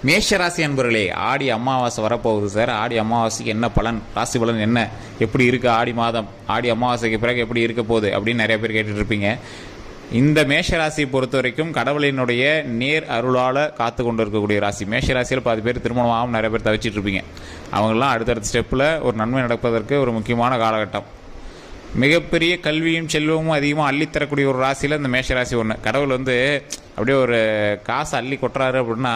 மேஷராசி அன்பர்களே, ஆடி அமாவாசை வரப்போகுது சார். ஆடி அமாவாசைக்கு என்ன பலன், ராசி பலன் என்ன, எப்படி இருக்குது ஆடி மாதம், ஆடி அமாவாசைக்கு பிறகு எப்படி இருக்க போகுது அப்படின்னு நிறைய பேர் கேட்டுட்டு இருப்பீங்க. இந்த மேஷராசியை பொறுத்த வரைக்கும் கடவுளினுடைய நேர் அருளால் காத்து கொண்டு இருக்கக்கூடிய ராசி. மேஷராசியில் 10 பேர் திருமணமாகவும் நிறைய பேர் தவிச்சிட்டு இருப்பீங்க. அவங்களாம் அடுத்தடுத்த ஸ்டெப்பில் ஒரு நன்மை நடப்பதற்கு ஒரு முக்கியமான காலகட்டம். மிகப்பெரிய கல்வியும் செல்வமும் அதிகமாக அள்ளித்தரக்கூடிய ஒரு ராசியில் இந்த மேஷராசி ஒன்று. கடவுள் அப்படியே ஒரு காசை அள்ளி கொட்டுறாரு அப்படின்னா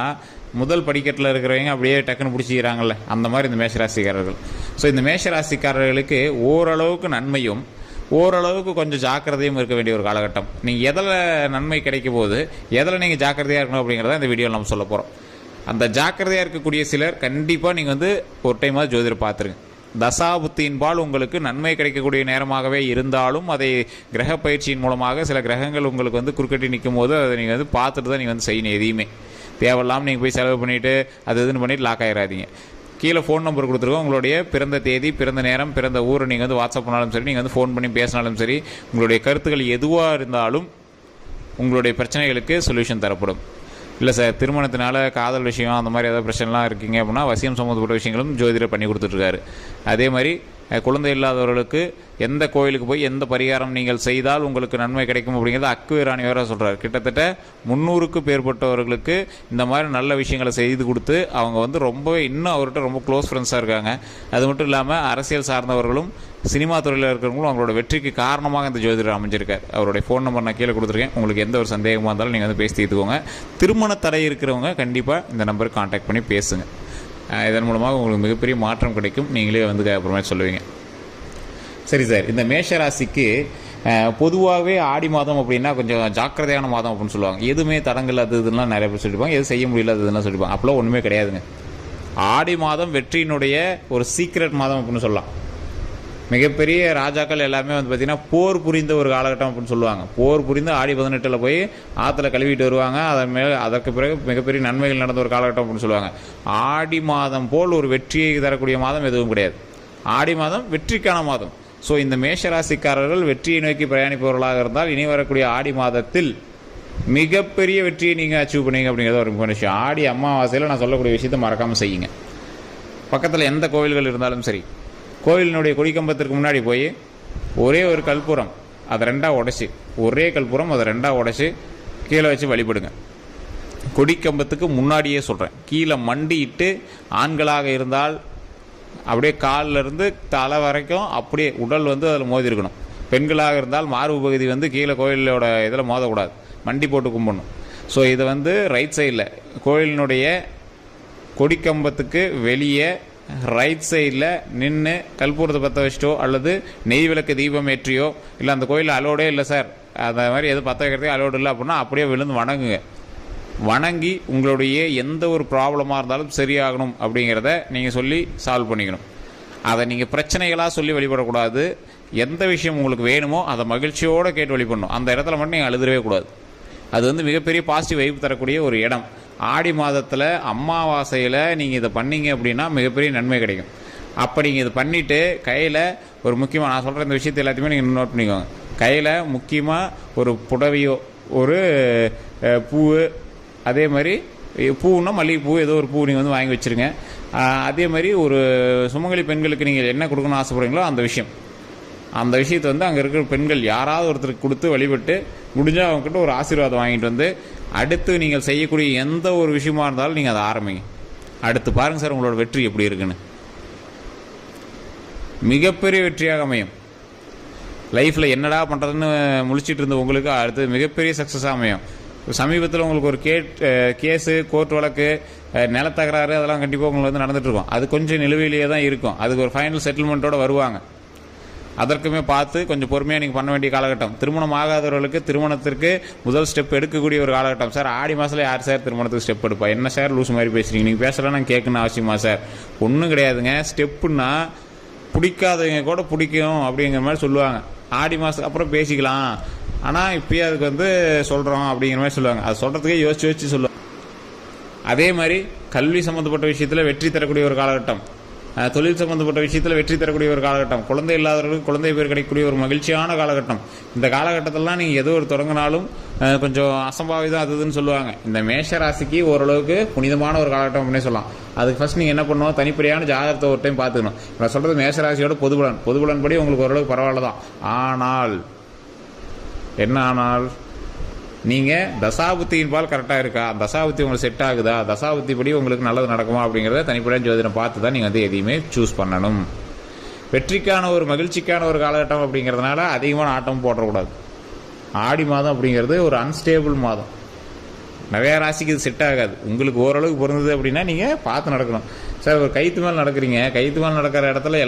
முதல் படிக்கட்டில் இருக்கிறவங்க அப்படியே டக்குன்னு பிடிச்சிக்கிறாங்கல்ல, அந்த மாதிரி இந்த மேஷராசிக்காரர்கள். ஸோ இந்த மேஷராசிக்காரர்களுக்கு ஓரளவுக்கு நன்மையும் ஓரளவுக்கு கொஞ்சம் ஜாக்கிரதையும் இருக்க வேண்டிய ஒரு காலகட்டம். நீங்கள் எதில் நன்மை கிடைக்கும் போது எதில் நீங்கள் ஜாக்கிரதையாக இருக்கணும் அப்படிங்கிறத இந்த வீடியோவில் நம்ம சொல்ல போகிறோம். அந்த ஜாக்கிரதையாக இருக்கக்கூடிய சிலர் கண்டிப்பாக நீங்கள் ஒரு டைமாவது ஜோதிடர் பார்த்துருங்க. தசாபுத்தியின்பால் உங்களுக்கு நன்மை கிடைக்கக்கூடிய நேரமாகவே இருந்தாலும் அதை கிரக பயிற்சியின் மூலமாக சில கிரகங்கள் உங்களுக்கு குறுக்கட்டி நிற்கும் போது அதை நீங்கள் பார்த்துட்டு தான் நீங்கள் செய்யணும். எதையுமே தேவையில்லாமல் நீங்கள் போய் செலவு பண்ணிவிட்டு அது இதுன்னு பண்ணிவிட்டு லாக் ஆகிடாதீங்க. கீழே ஃபோன் நம்பர் கொடுத்துருக்கோம். உங்களுடைய பிறந்த தேதி, பிறந்த நேரம், பிறந்த ஊரை நீங்கள் வாட்ஸ்அப் பண்ணாலும் சரி, நீங்கள் ஃபோன் பண்ணி பேசினாலும் சரி, உங்களுடைய கருத்துக்கள் எதுவாக இருந்தாலும் உங்களுடைய பிரச்சனைகளுக்கு சொல்யூஷன் தரப்படும். இல்லை சார், திருமணத்தினால காதல் விஷயம் அந்த மாதிரி ஏதாவது பிரச்சனைலாம் இருக்கீங்க அப்படின்னா வசியம் சம்மந்தப்பட்ட விஷயங்களும் ஜோதிடர் பண்ணி கொடுத்துட்ருக்காரு. அதே மாதிரி குழந்தை இல்லாதவர்களுக்கு எந்த கோயிலுக்கு போய் எந்த பரிகாரம் நீங்கள் செய்தால் உங்களுக்கு நன்மை கிடைக்கும் அப்படிங்கிறத அக்குவேராணி வேற சொல்கிறார். கிட்டத்தட்ட 300க்கு மேற்பட்டவர்களுக்கு இந்த மாதிரி நல்ல விஷயங்களை செய்து கொடுத்து அவங்க ரொம்ப இன்னும் அவர்கிட்ட ரொம்ப க்ளோஸ் ஃப்ரெண்ட்ஸாக இருக்காங்க. அது மட்டும் இல்லாமல் அரசியல் சார்ந்தவர்களும் சினிமா துறையில் இருக்கிறவங்களும் அவங்களோட வெற்றிக்கு காரணமாக இந்த ஜோதிடர் அமைஞ்சிருக்கார். அவருடைய ஃபோன் நம்பர் நான் கீழே கொடுத்துருக்கேன். உங்களுக்கு எந்த ஒரு சந்தேகமாக இருந்தாலும் நீங்கள் பேசி தீர்த்துக்கோங்க. திருமண தடை இருக்கிறவங்க கண்டிப்பாக இந்த நம்பருக்கு கான்டாக்ட் பண்ணி பேசுங்க. இதன் மூலமாக உங்களுக்கு மிகப்பெரிய மாற்றம் கிடைக்கும். நீங்களே அப்புறமே சொல்லுவீங்க. சரி சார், இந்த மேஷராசிக்கு பொதுவாகவே ஆடி மாதம் அப்படின்னா கொஞ்சம் ஜாக்கிரதையான மாதம் அப்படின்னு சொல்லுவாங்க. எதுவுமே தடங்கள் அது இதுலாம் நிறைய பேர் சொல்லிப்பாங்க. எது செய்ய முடியல அது இதெல்லாம் சொல்லிப்பாங்க. அப்போலாம் ஒன்றுமே கிடையாதுங்க. ஆடி மாதம் வெற்றியினுடைய ஒரு சீக்ரெட் மாதம் அப்படின்னு சொல்லலாம். மிகப்பெரிய ராஜாக்கள் எல்லாமே பார்த்திங்கன்னா போர் புரிந்த ஒரு காலகட்டம் அப்படின்னு சொல்லுவாங்க. போர் புரிந்து ஆடி 18 போய் ஆற்றுல கழுவிட்டு வருவாங்க. அதற்கு பிறகு மிகப்பெரிய நன்மைகள் நடந்த ஒரு காலகட்டம் அப்படின்னு சொல்லுவாங்க. ஆடி மாதம் போல் ஒரு வெற்றியை தரக்கூடிய மாதம் எதுவும் கிடையாது. ஆடி மாதம் வெற்றிக்கான மாதம். ஸோ இந்த மேஷராசிக்காரர்கள் வெற்றியை நோக்கி பிரயாணிப்பவர்களாக இருந்தால் இனி வரக்கூடிய ஆடி மாதத்தில் மிகப்பெரிய வெற்றியை நீங்கள் அச்சீவ் பண்ணுவீங்க அப்படிங்கிறத ஒரு முக்கிய விஷயம். ஆடி அமாவாசையில் நான் சொல்லக்கூடிய விஷயத்தை மறக்காமல் செய்யுங்க. பக்கத்தில் எந்த கோவில்கள் இருந்தாலும் சரி, கோவிலினுடைய கொடிக்கம்பத்திற்கு முன்னாடி போய் ஒரே ஒரு கற்பூரம் அதை 2ஆக உடைச்சி, ஒரே கற்பூரம் அதை 2ஆக உடைச்சி கீழே வச்சு வழிபடுங்க. கொடிக்கம்பத்துக்கு முன்னாடியே சொல்கிறேன். கீழே மண்டிட்டு ஆண்களாக இருந்தால் அப்படியே காலிலிருந்து தலை வரைக்கும் அப்படியே உடல் அதில் மோதி இருக்கணும். பெண்களாக இருந்தால் மார்பு பகுதி கீழே கோயிலோட இதில் மோதக்கூடாது, மண்டி போட்டு கும்பிடணும். ஸோ இதை ரைட் சைடில் கோயிலினுடைய கொடிக்கம்பத்துக்கு வெளியே ரைட் சைடில் நின்று கற்பூரத்தை பற்ற வச்சிட்டோ அல்லது நெய் விளக்கு தீபம் ஏற்றியோ, இல்லை அந்த கோயிலில் அலோடே இல்லை சார், அந்த மாதிரி எதுவும் பற்ற வைக்கிறதே அலோடு இல்லை அப்படின்னா அப்படியே விழுந்து வணங்குங்க. வணங்கி உங்களுடைய எந்த ஒரு ப்ராப்ளமாக இருந்தாலும் சரியாகணும் அப்படிங்கிறத நீங்கள் சொல்லி சால்வ் பண்ணிக்கணும். அதை நீங்கள் பிரச்சனைகளாக சொல்லி வழிபடக்கூடாது. எந்த விஷயம் உங்களுக்கு வேணுமோ அதை மகிழ்ச்சியோடு கேட்டு வழிபடணும். அந்த இடத்துல மட்டும் நீங்கள் அழுதுறவே கூடாது. அது மிகப்பெரிய பாசிட்டிவ் வைப் தரக்கூடிய ஒரு இடம். ஆடி மாதத்தில் அமாவாசையில் நீங்கள் இதை பண்ணீங்க அப்படின்னா மிகப்பெரிய நன்மை கிடைக்கும். அப்போ நீங்கள் இதை பண்ணிவிட்டு கையில் ஒரு முக்கியமாக நான் சொல்கிற இந்த விஷயத்தை எல்லாத்தையுமே நீங்கள் நோட் பண்ணிக்கோங்க. கையில் முக்கியமாக ஒரு புடவையோ ஒரு பூ, அதே மாதிரி பூன்னா மல்லிகைப்பூ ஏதோ ஒரு பூ நீங்கள் வாங்கி வச்சுருங்க. அதே மாதிரி ஒரு சுமங்கலி பெண்களுக்கு நீங்கள் என்ன கொடுக்கணும்னு ஆசைப்படுறீங்களோ அந்த விஷயத்தை அங்கே இருக்கிற பெண்கள் யாராவது ஒருத்தருக்கு கொடுத்து வழிபட்டு முடிஞ்சால் அவங்ககிட்ட ஒரு ஆசீர்வாதம் வாங்கிட்டு அடுத்து நீங்கள் செய்யக்கூடிய எந்த ஒரு விஷயமா இருந்தாலும் நீங்கள் அதை ஆரம்பிங்க. அடுத்து பாருங்கள் சார் உங்களோட வெற்றி எப்படி இருக்குன்னு. மிகப்பெரிய வெற்றியாக அமையும். லைஃப்பில் என்னடா பண்ணுறதுன்னு முழிச்சிட்டு இருந்த உங்களுக்கு அடுத்து மிகப்பெரிய சக்ஸஸாக அமையும். சமீபத்தில் உங்களுக்கு ஒரு கேஸு, கோர்ட் வழக்கு, நிலத்தகராறு அதெல்லாம் கண்டிப்பாக உங்களுக்கு நடந்துகிட்ருக்கோம். அது கொஞ்சம் நிலுவையிலேயே தான் இருக்கும். அதுக்கு ஒரு ஃபைனல் செட்டில்மெண்ட்டோடு வருவாங்க. அதற்குமே பார்த்து கொஞ்சம் பொறுமையாக நீங்கள் பண்ண வேண்டிய காலகட்டம். திருமணம் ஆகாதவர்களுக்கு திருமணத்திற்கு முதல் ஸ்டெப் எடுக்கக்கூடிய ஒரு காலகட்டம். சார் ஆடி மாதத்தில் யார் சார் திருமணத்துக்கு ஸ்டெப் எடுப்பா? என்ன சார் லூஸ் மாதிரி பேசுகிறீங்க? நீங்கள் பேசலாம் நான் கேட்கணும் அவசியமா சார்? ஒன்றும் கிடையாதுங்க. ஸ்டெப்புன்னா பிடிக்காதவங்க கூட பிடிக்கும் அப்படிங்கிற மாதிரி சொல்லுவாங்க. ஆடி மாதத்துக்கு அப்புறம் பேசிக்கலாம், ஆனால் இப்போயே அதுக்கு சொல்கிறோம் அப்படிங்கிற மாதிரி சொல்லுவாங்க. அது சொல்கிறதுக்கே யோசிச்சு சொல்லுவாங்க. அதே மாதிரி கல்வி சம்மந்தப்பட்ட விஷயத்தில் வெற்றி தரக்கூடிய ஒரு காலகட்டம். தொழில் சம்பந்தப்பட்ட விஷயத்தில் வெற்றி தரக்கூடிய ஒரு காலகட்டம், குழந்தை இல்லாதவர்களுக்கு குழந்தை பேர் கிடைக்கக்கூடிய ஒரு மகிழ்ச்சியான காலகட்டம். இந்த காலகட்டத்திலலாம் நீங்கள் ஏதோ ஒரு தொடங்கினாலும் கொஞ்சம் அசம்பாவிதம் அதுன்னு சொல்லுவாங்க. இந்த மேஷ ராசிக்கு ஓரளவுக்கு புனிதமான ஒரு காலகட்டம் அப்படின்னு சொல்லலாம். அதுக்கு ஃபர்ஸ்ட் நீங்கள் என்ன பண்ணணும், தனிப்படியான ஜாதகத்தை ஒரு டைம் பார்த்துக்கணும். நான் சொல்கிறது மேஷராசியோட பொதுபலன் படி உங்களுக்கு ஓரளவுக்கு பரவாயில்ல தான். ஆனால் என்ன ஆனால் நீங்கள் தசாபுத்தியின் பால் கரெக்டாக இருக்கா, தசாபுத்தி உங்களுக்கு செட் ஆகுதா, தசாபுத்தி படி உங்களுக்கு நல்லது நடக்குமா அப்படிங்கிறத தனிப்படையான ஜோதிடம் பார்த்து தான் நீங்கள் எதையுமே சூஸ் பண்ணணும். வெற்றிக்கான ஒரு மகிழ்ச்சிக்கான ஒரு காலகட்டம் அப்படிங்கிறதுனால அதிகமான ஆட்டம் போடக்கூடாது. ஆடி மாதம் அப்படிங்கிறது ஒரு அன்ஸ்டேபிள் மாதம். நிறையா ராசிக்கு இது செட் ஆகாது. உங்களுக்கு ஓரளவுக்கு பொருந்தது அப்படின்னா நீங்கள் பார்த்து நடக்கணும். சார் ஒரு கைத்து மேலே நடக்கிறீங்க, கைத்து மேலே நடக்கிற இடத்துல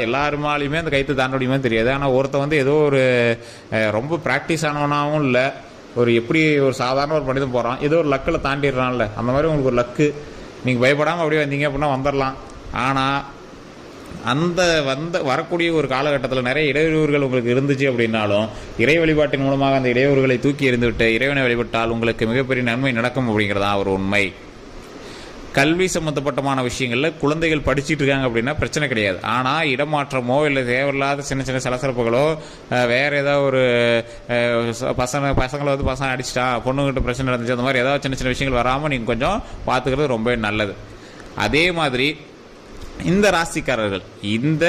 எல்லாருமாலையுமே அந்த கைத்து தாண்ட முடியுமே தெரியாது. ஆனால் ஒருத்தன் ஏதோ ஒரு ரொம்ப ப்ராக்டிஸ் ஆனவனாகவும் இல்லை, ஒரு எப்படி ஒரு சாதாரண ஒரு மனிதன் போகிறான், ஏதோ ஒரு லக்கில் தாண்டிடுறான்ல, அந்த மாதிரி உங்களுக்கு ஒரு லக்கு. நீங்கள் பயப்படாமல் அப்படியே வந்தீங்க அப்படின்னா வந்துடலாம். ஆனால் அந்த வரக்கூடிய ஒரு காலகட்டத்தில் நிறைய இடையூறுகள் உங்களுக்கு இருந்துச்சு அப்படின்னாலும் இறை வழிபாட்டின் மூலமாக அந்த இடையூறுகளை தூக்கி எறிந்துவிட்டு இறைவனை வழிபட்டால் உங்களுக்கு மிகப்பெரிய நன்மை நடக்கும் அப்படிங்கிறதா ஒரு உண்மை. கல்வி சம்மந்தப்பட்டமான விஷயங்களில் குழந்தைகள் படிச்சுட்டு இருக்காங்க அப்படின்னா பிரச்சனை கிடையாது. ஆனால் இடமாற்றமோ இல்லை தேவையில்லாத சின்ன சின்ன சலசலப்புகளோ வேறு ஏதாவது ஒரு பசங்களை பசங்க அடிச்சிட்டான், பொண்ணுகிட்ட பிரச்சனை நடந்துச்சு, அந்த மாதிரி ஏதாவது சின்ன சின்ன விஷயங்கள் வராமல் நீங்கள் கொஞ்சம் பார்த்துக்கிறது ரொம்ப நல்லது. அதே மாதிரி இந்த ராசிக்காரர்கள், இந்த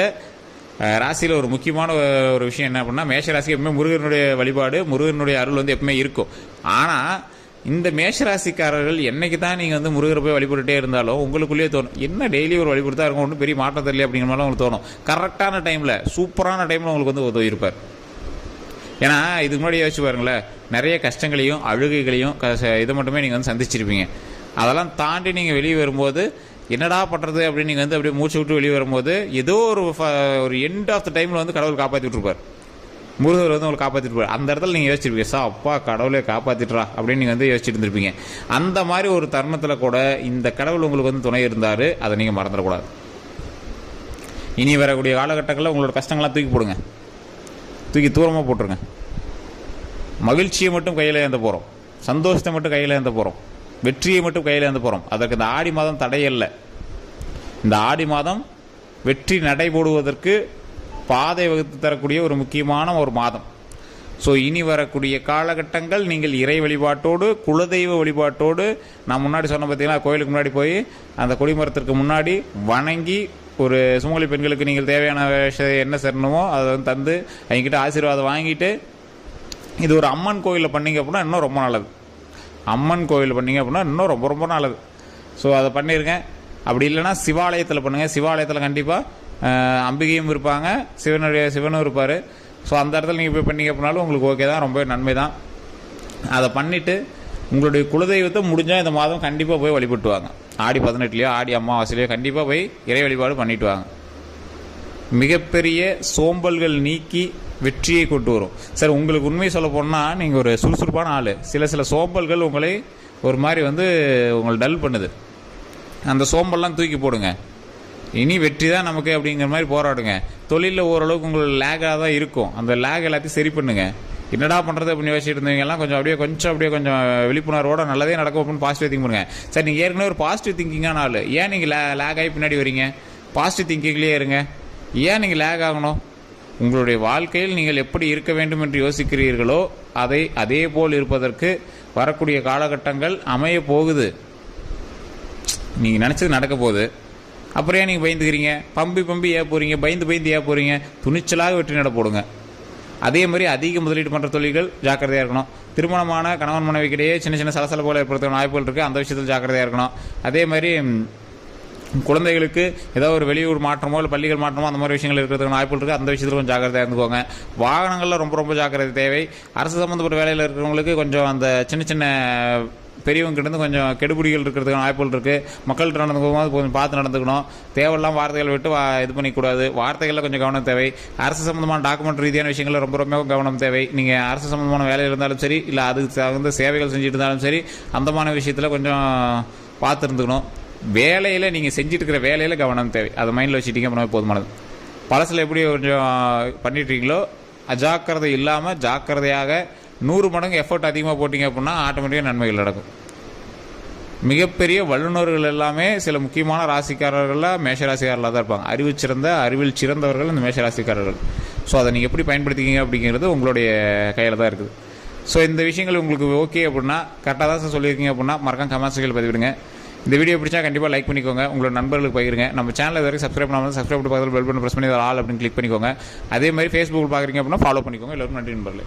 ராசியில் ஒரு முக்கியமான ஒரு விஷயம் என்ன அப்படின்னா, மேஷ ராசி எப்பவுமே முருகனுடைய வழிபாடு, முருகனுடைய அருள் எப்பவுமே இருக்கும். ஆனால் இந்த மேஷராசிக்காரர்கள் என்னைக்கு தான் நீங்கள் முருகரை போய் வழிபட்டுட்டே இருந்தாலும் உங்களுக்குள்ளேயே தோணும், என்ன டெய்லி ஒரு வழிபடுத்தா இருக்கும், ஒன்றும் பெரிய மாற்றம் தெரியல அப்படிங்கிற மாதிரி உங்களுக்கு தோணும். கரெக்டான டைமில், சூப்பரான டைமில் உங்களுக்கு உதவி இருப்பார். ஏன்னா இதுக்கு முன்னாடி யோசிச்சு பாருங்களேன், நிறைய கஷ்டங்களையும் அழுகைகளையும் இதை மட்டுமே நீங்கள் சந்திச்சிருப்பீங்க. அதெல்லாம் தாண்டி நீங்கள் வெளியே வரும்போது என்னடா பண்ணுறது அப்படின்னு நீங்கள் அப்படியே மூச்சு விட்டு வெளியே வரும்போது ஏதோ ஒரு எண்ட் ஆஃப் த டைமில் கடவுள் காப்பாற்றி விட்டுருப்பார். முருகர் உங்களுக்கு காப்பாற்றிட்டு போய் அந்த இடத்துல நீங்கள் யோசிச்சிருப்பீங்க, அப்பா கடவுளே காப்பாற்றிட்டுறா அப்படின்னு நீங்கள் யோசிச்சுட்டு இருந்திருப்பீங்க. அந்த மாதிரி ஒரு தருணத்தில் கூட இந்த கடவுள் உங்களுக்கு துணை இருந்தார். அதை நீங்கள் மறந்துடக்கூடாது. இனி வரக்கூடிய காலகட்டங்களில் உங்களோட கஷ்டங்கள்லாம் தூக்கி போடுங்க, தூக்கி தூரமாக போட்டுருங்க. மகிழ்ச்சியை மட்டும் கையில் ஏந்த போகிறோம், சந்தோஷத்தை மட்டும் கையில் ஏந்த போகிறோம், வெற்றியை மட்டும் கையில் ஏந்த போகிறோம். அதற்கு இந்த ஆடி மாதம் தடையல்ல. இந்த ஆடி மாதம் வெற்றி நடைபோடுவதற்கு பாதை வகுத்து தரக்கூடிய ஒரு முக்கியமான ஒரு மாதம். ஸோ இனி வரக்கூடிய காலகட்டங்கள் நீங்கள் இறை வழிபாட்டோடு, குலதெய்வ வழிபாட்டோடு, நான் முன்னாடி சொன்ன பார்த்தீங்கன்னா கோயிலுக்கு முன்னாடி போய் அந்த கொடிமரத்திற்கு முன்னாடி வணங்கி ஒரு சுமங்கலி பெண்களுக்கு நீங்கள் தேவையான என்ன சரணுமோ அதை தந்து அவங்ககிட்ட ஆசீர்வாதம் வாங்கிட்டு, இது ஒரு அம்மன் கோயிலில் பண்ணிங்க அப்படின்னா இன்னும் ரொம்ப நல்லது. அம்மன் கோயில் பண்ணிங்க அப்படின்னா இன்னும் ரொம்ப ரொம்ப நல்லது. ஸோ அதை பண்ணிடுங்க. அப்படி இல்லைன்னா சிவாலயத்தில் பண்ணுங்கள். சிவாலயத்தில் கண்டிப்பாக அம்பிகையும் இருப்பாங்க, சிவனும் இருப்பார். ஸோ அந்த இடத்துல நீங்கள் போய் பண்ணிங்க அப்படின்னாலும் உங்களுக்கு ஓகே தான், ரொம்ப நன்மை தான். அதை பண்ணிவிட்டு உங்களுடைய குலதெய்வத்தை முடிஞ்சால் இந்த மாதம் கண்டிப்பாக போய் வழிபட்டு வாங்க. ஆடி 18லையோ ஆடி அமாவாசையிலையோ கண்டிப்பாக போய் இறை வழிபாடு பண்ணிட்டு வாங்க. மிகப்பெரிய சோம்பல்கள் நீக்கி வெற்றியை கொண்டு வரும். சார் உங்களுக்கு உண்மையை சொல்ல போனால் நீங்கள் ஒரு சுறுசுறுப்பான ஆள், சில சோம்பல்கள் உங்களை ஒரு மாதிரி உங்களை டல் பண்ணுது. அந்த சோம்பல்லாம் தூக்கி போடுங்க. இனி வெற்றி தான் நமக்கு அப்படிங்கிற மாதிரி போராடுங்க. தொழிலில் ஓரளவுக்கு உங்களுக்கு லேகாக தான் இருக்கும், அந்த லேக் எல்லாத்தையும் சரி பண்ணுங்க. என்னடா பண்ணுறது அப்படின்னு யோசிச்சுட்டு இருந்தீங்கலாம் கொஞ்சம் விழிப்புணர்வோட நல்லதே நடக்கும் அப்படின்னு பாசிட்டிவ் திங்க் பண்ணுங்க. சார் நீங்கள் ஏற்கனவே ஒரு பாசிட்டிவ் திங்கிங்கான ஆள், ஏன் நீங்கள் லேக் ஆகி பின்னாடி வரீங்க? பாசிட்டிவ் திங்கிங்லேயே இருங்க. ஏன் நீங்கள் லேக் ஆகணும்? உங்களுடைய வாழ்க்கையில் நீங்கள் எப்படி இருக்க வேண்டும் என்று யோசிக்கிறீர்களோ அதே போல் இருப்பதற்கு வரக்கூடிய காலகட்டங்கள் அமைய போகுது. நீங்கள் நினச்சது நடக்க போகுது. அப்புறம் ஏன் நீங்கள் பயந்துக்கிறீங்க? பம்பி ஏன் போகிறீங்க? பயந்து ஏன் போகிறீங்க? துணிச்சலாக வெற்றி நட போடுங்க. அதே மாதிரி அதிக முதலீடு பண்ணுற தொழில்கள் ஜாக்கிரதையாக இருக்கணும். திருமணமான கணவன் மனைவிக்கிடையே சின்ன சின்ன சலசலப்புகள் ஏற்படுத்த வாய்ப்புகள் இருக்குது, அந்த விஷயத்தில் ஜாக்கிரதையாக இருக்கணும். அதே மாதிரி குழந்தைகளுக்கு ஏதோ ஒரு வெளியூர் மாற்றமோ இல்லை பள்ளிகள் மாற்றமோ அந்த மாதிரி விஷயங்கள் இருக்கிறதுக்கு வாய்ப்புகள் இருக்குது, அந்த விஷயத்தில் கொஞ்சம் ஜாக்கிரதையாக இருந்துக்கோங்க. வாகனங்களில் ரொம்ப ரொம்ப ஜாக்கிரதை தேவை. அரசு சம்மந்தப்பட்ட வேலையில் இருக்கிறவங்களுக்கு கொஞ்சம் அந்த சின்ன சின்ன பெரியவங்கிட்ட கொஞ்சம் கெடுபிடிகள் இருக்கிறதுக்கான வாய்ப்புகள் இருக்குது. மக்கள்கிட்ட நடந்து போகும்போது கொஞ்சம் பார்த்து நடந்துக்கணும். தேவையில்லாம் வார்த்தைகள் விட்டு இது பண்ணிக்கூடாது. வார்த்தைகளில் கொஞ்சம் கவனம் தேவை. அரசு சம்மந்தமான டாக்குமெண்ட் ரீதியான விஷயங்களில் ரொம்ப ரொம்ப கவனம் தேவை. நீங்கள் அரசு சம்மந்தமான வேலையில் இருந்தாலும் சரி, இல்லை அதுக்கு தகுந்த சேவைகள் செஞ்சுட்டு இருந்தாலும் சரி, அந்தமான விஷயத்தில் கொஞ்சம் பார்த்து இருந்துக்கணும். வேலையில் நீங்கள் செஞ்சுட்டு இருக்கிற வேலையில் கவனம் தேவை. அதை மைண்டில் வச்சுட்டிங்க அப்படின்னா போதுமானது. பழசில் எப்படி கொஞ்சம் பண்ணிட்டுருக்கீங்களோ அஜாக்கிரதை இல்லாமல் ஜாக்கிரதையாக 100 மடங்கு எஃபர்ட் அதிகமாக போட்டிங்க அப்படின்னா ஆட்டோமேட்டிக்காக நன்மைகள் நடக்கும். மிகப்பெரிய வல்லுநர்கள் எல்லாமே சில முக்கியமான ராசிக்காரர்களாக மேஷராசிக்காரர்களாக தான் இருப்பாங்க. அறிவில் சிறந்தவர்கள் இந்த மேஷராசிக்காரர்கள். ஸோ அதை நீங்கள் எப்படி பயன்படுத்திக்கிங்க அப்படிங்கிறது உங்களுடைய கையில் தான் இருக்குது. ஸோ இந்த விஷயங்கள் உங்களுக்கு ஓகே அப்படின்னா, கரெக்டாக தான் சார் சொல்லியிருக்கீங்க அப்படின்னா மறக்காம கமெண்ட்ஸ்கள் பதிவிடுங்க. இந்த வீடியோ பிடிச்சா கண்டிப்பாக லைக் பண்ணிக்கோங்க, உங்களோட நண்பர்களுக்கு பகிருங்க. நம்ம சேனல் இது வரைக்கும் சப்ஸ்கிரைப் பண்ணாமல் சப்ஸ்கிரைப் பண்ணி பக்கத்தில் பெல் பட்டன் ப்ரெஸ் பண்ணி ஆல் அப்படின்னு கிளிக் பண்ணிக்கோங்க. அதே மாதிரி ஃபேஸ்புக்கில் பார்க்குறீங்க அப்படின்னா ஃபாலோ பண்ணிக்கோங்க. எல்லோரும் நன்றி நண்பர்களே.